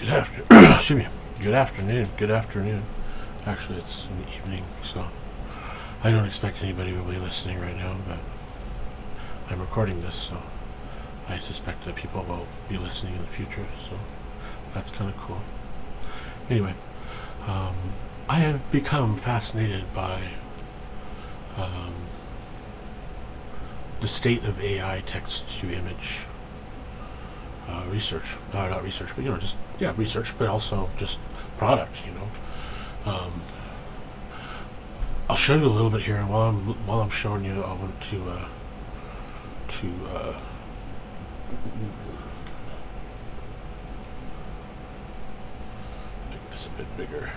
Good after, excuse me. Good afternoon. Good afternoon. Actually, it's in the evening, so I don't expect anybody will be listening right now, but I'm recording this, so I suspect that people will be listening in the future, so that's kind of cool. Anyway, um, I have become fascinated by um, the state of AI text-to-image research. Not research, but just research, but also just products. I'll show you a little bit here, and while I'm showing you, I want to make this a bit bigger.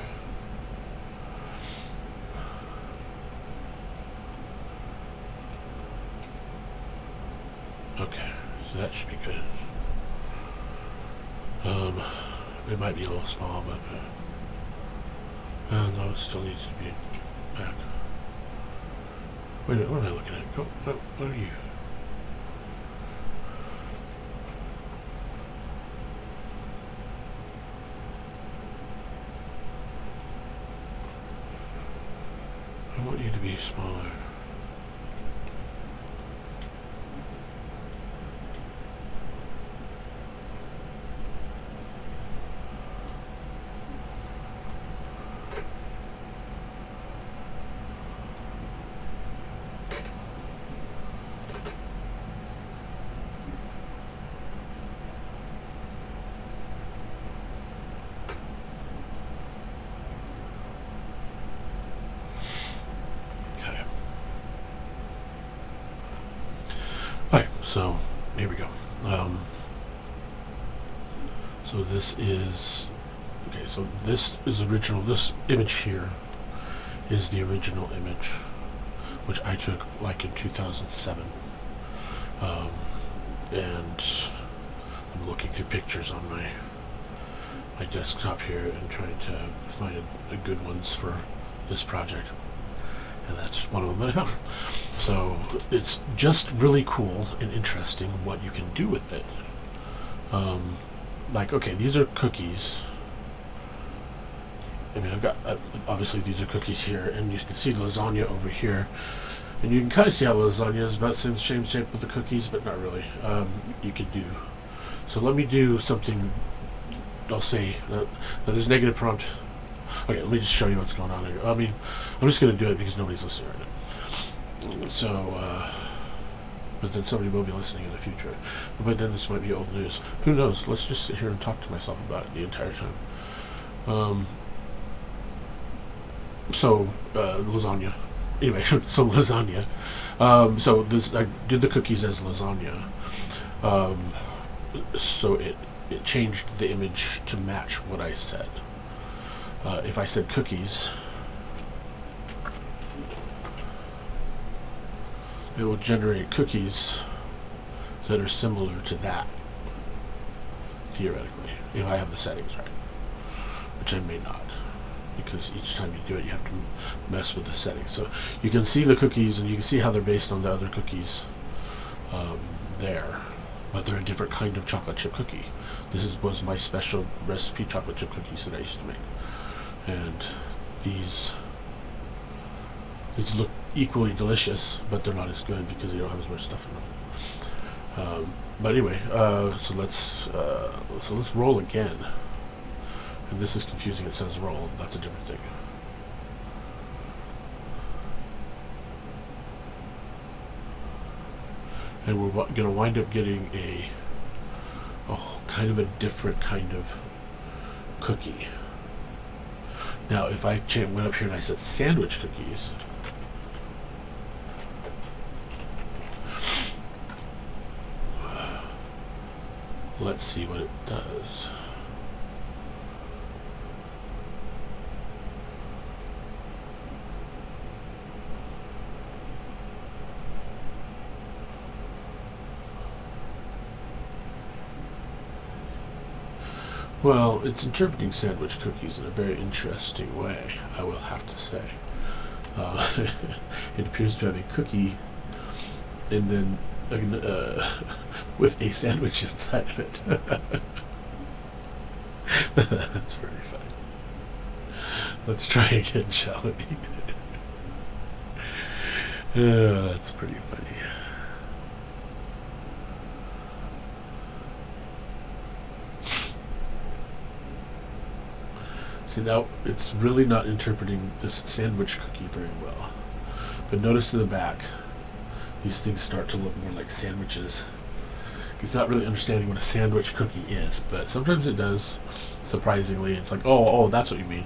Okay, so that should be good. It might be a little small, but no, it still needs to be back. Wait a minute, what am I looking at? What are you? I want you to be smaller. Okay. Alright, so here we go. So this is okay. So this is original. This image here is the original image, which I took like in 2007. And I'm looking through pictures on my desktop here and trying to find a good ones for this project, and that's one of them that I found. So it's just really cool and interesting what you can do with it. Like, okay, these are cookies. I mean, I've got obviously these are cookies here, and you can see the lasagna over here, and you can kind of see how the lasagna is about the same shape with the cookies, but not really. You could do. So let me do something. I'll say that there's negative prompt. Okay, let me just show you what's going on here. I mean, I'm just going to do it because nobody's listening right now. So, but then somebody will be listening in the future. But then this might be old news. Who knows? Let's just sit here and talk to myself about it the entire time. So, lasagna. Anyway, so lasagna. So this, I did the cookies as lasagna. So it changed the image to match what I said. If I said cookies, it will generate cookies that are similar to that, theoretically, if I have the settings right, which I may not, because each time you do it you have to mess with the settings. So you can see the cookies, and you can see how they're based on the other cookies there, but they're a different kind of chocolate chip cookie. This was my special recipe chocolate chip cookies that I used to make, and these look equally delicious, but they're not as good because they don't have as much stuff in them. But anyway, so let's roll again. And this is confusing. It says roll. That's a different thing. And we're going to wind up getting a kind of a different kind of cookie. Now, if I went up here and I said sandwich cookies, let's see what it does. Well, it's interpreting sandwich cookies in a very interesting way, I will have to say. It appears to have a cookie and then with a sandwich inside of it. That's very funny. Let's try again, shall we? Oh, that's pretty funny. See, now it's really not interpreting this sandwich cookie very well. But notice in the back, these things start to look more like sandwiches. It's not really understanding what a sandwich cookie is, but sometimes it does, surprisingly. It's like, oh, that's what you mean.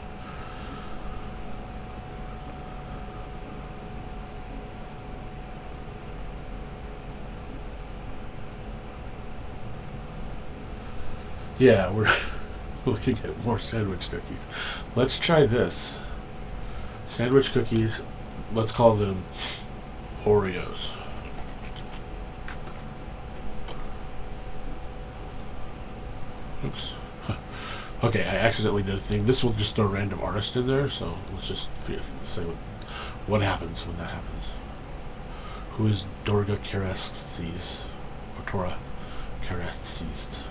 Yeah, we're looking at more sandwich cookies. Let's try this. Sandwich cookies, let's call them Oreos. Oops. Okay, I accidentally did a thing. This will just throw a random artist in there, so let's just say what happens when that happens. Who is Dorga Kerestes? Or Tora Kerestes?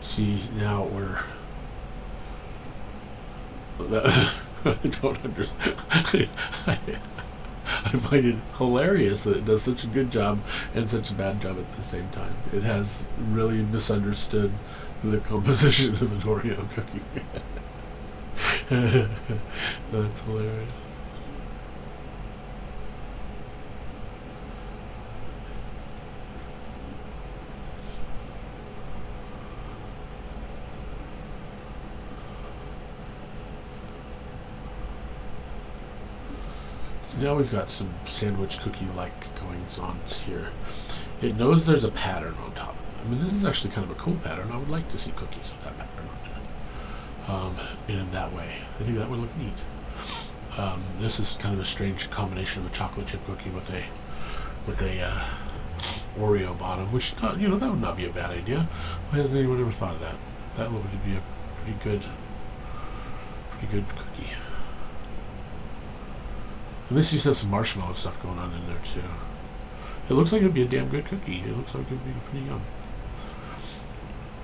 See, now we're... I don't understand. I find it hilarious that it does such a good job and such a bad job at the same time. It has really misunderstood the composition of an Oreo cookie. That's hilarious. Now we've got some sandwich cookie-like goings-on here. It knows there's a pattern on top of it. I mean, this is actually kind of a cool pattern. I would like to see cookies with that pattern on it. In that way. I think that would look neat. This is kind of a strange combination of a chocolate chip cookie with a Oreo bottom, which that would not be a bad idea. Why hasn't anyone ever thought of that? That would be a pretty good cookie. At least you have some marshmallow stuff going on in there too. It looks like it'd be a damn good cookie. It looks like it'd be pretty yum.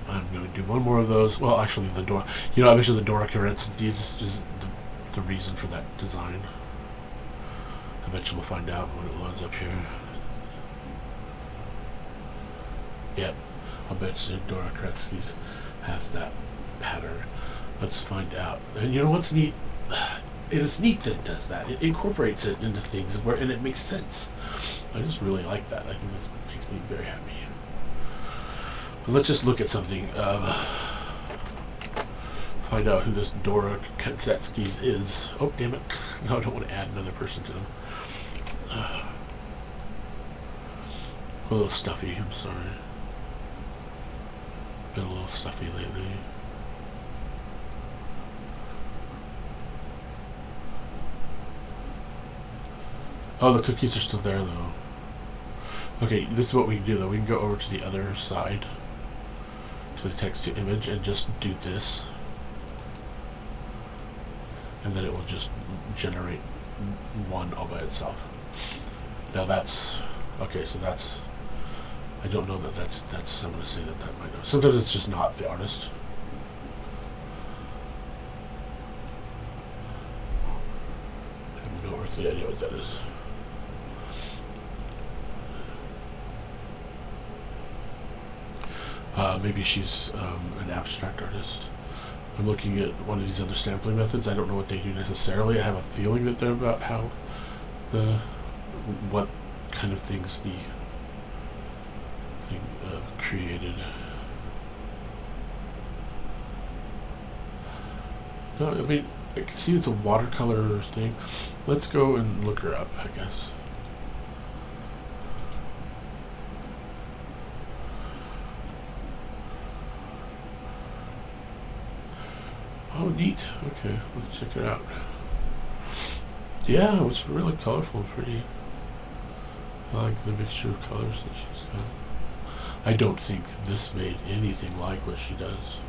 I'm going to do one more of those. Well, actually, obviously the Dora Kerestes is the reason for that design. I bet you we'll find out when it loads up here. Yep, I'll bet you Dora Kerestes has that pattern. Let's find out. And you know what's neat? It's neat that it does that. It incorporates it into things and it makes sense. I just really like that. I think this makes me very happy. But let's just look at something. Find out who this Dora Kerestes is. Oh, damn it. No, I don't want to add another person to them. A little stuffy, I'm sorry. Been a little stuffy lately. Oh, the cookies are still there, though. Okay, this is what we can do, though. We can go over to the other side, to the text to image, and just do this. And then it will just generate one all by itself. Now that's... Okay, so that's... I don't know that that's I'm going to say that might not. Sometimes it's just not the artist. I have no earthly idea what that is. Maybe she's an abstract artist. I'm looking at one of these other sampling methods. I don't know what they do necessarily. I have a feeling that they're about what kind of things the thing created. No, I mean, I can see it's a watercolor thing. Let's go and look her up, I guess. Oh, neat. Okay, let's check it out. Yeah, it's really colorful, pretty. I like the mixture of colors that she's got. I don't think this made anything like what she does.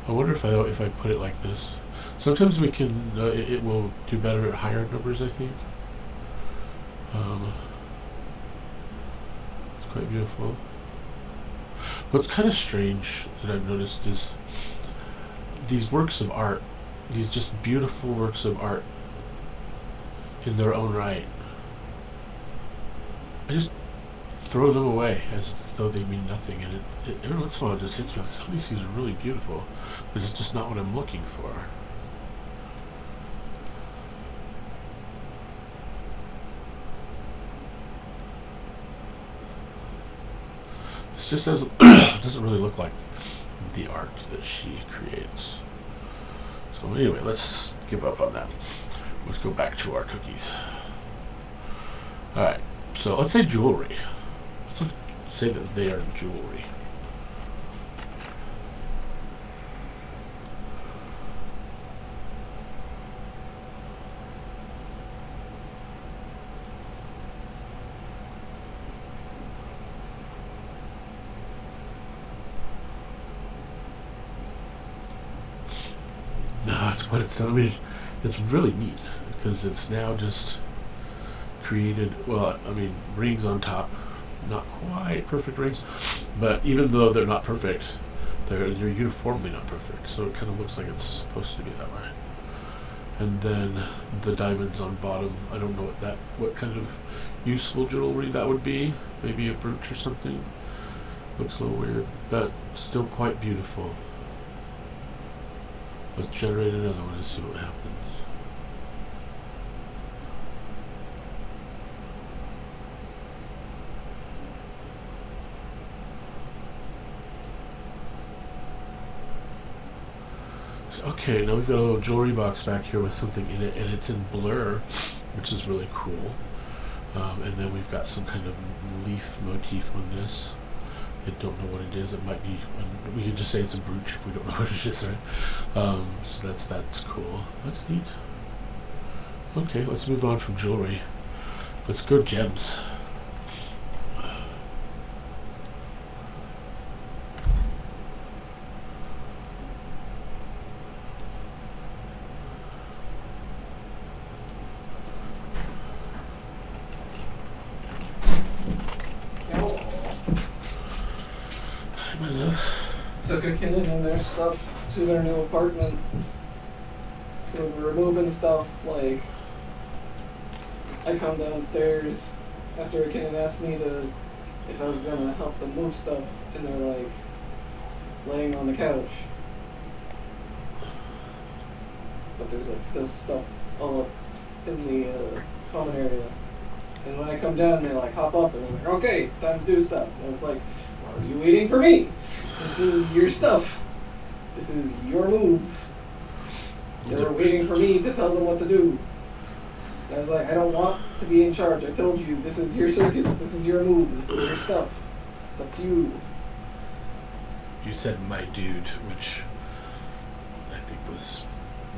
I wonder if I put it like this. Sometimes we can. It will do better at higher numbers, I think. It's quite beautiful. What's kind of strange that I've noticed is these works of art, these just beautiful works of art in their own right. I just throw them away as though they mean nothing, and every once in a while it just hits me. Some of these things are really beautiful, but it's just not what I'm looking for. This just doesn't really look like the art that she creates. So anyway, let's give up on that. Let's go back to our cookies. Alright, so let's say jewelry. Let's say that they are jewelry. No, that's what it's. I mean, it's really neat because it's now just created. Well, I mean, rings on top, not quite perfect rings, but even though they're not perfect, they're uniformly not perfect. So it kind of looks like it's supposed to be that way. And then the diamonds on bottom. I don't know what kind of useful jewelry that would be. Maybe a brooch or something. Looks a little weird, but still quite beautiful. Let's generate another one and see what happens. Okay, now we've got a little jewelry box back here with something in it, and it's in blur, which is really cool. And then we've got some kind of leaf motif on this. I don't know what it is. It might be. We can just say it's a brooch if we don't know what it is, right? So that's cool. That's neat. Okay, let's move on from jewelry. Let's go gems. Took a kid and their stuff to their new apartment. So we're removing stuff, like, I come downstairs after a kid asked me if I was gonna help them move stuff, and they're like laying on the couch. But there's like still stuff all up in the common area. And when I come down, they like hop up and they're like, okay, it's time to do stuff. And it's like, why are you waiting for me? This is your stuff. This is your move. They're waiting for me to tell them what to do. And I was like, I don't want to be in charge. I told you, this is your circus. This is your move. This is your stuff. It's up to you. You said my dude, which I think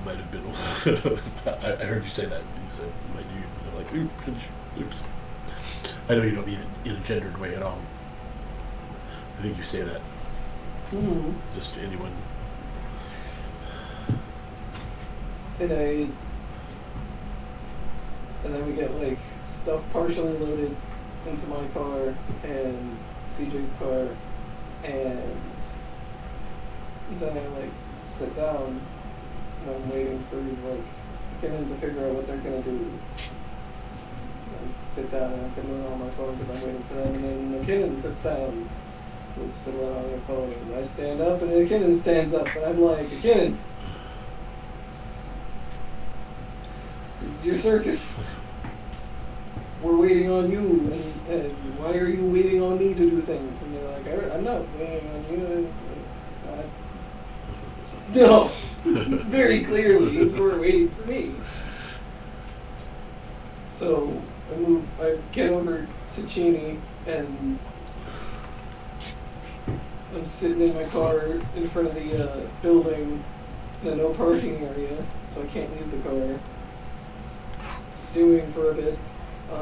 might have been. I heard you say that. You said my dude. I'm like, oops. I know you don't mean it in a gendered way at all. I think you say that. Mm-hmm. Just to anyone. And then we get like stuff partially loaded into my car and CJ's car, and then I like sit down and I'm waiting for like Kenan to figure out what they're gonna do. I sit down and I'm fiddling on my phone because I'm waiting for them, and then Kenan sits down. He's fiddling on your phone, and I stand up, and then Kenan stands up, and I'm like, Kenan, this is your circus. We're waiting on you, and why are you waiting on me to do things? And they're like, I'm not waiting on you. No, very clearly, you were waiting for me. So I get over to Chini, and I'm sitting in my car in front of the building in a no parking area, so I can't leave the car. Stewing for a bit.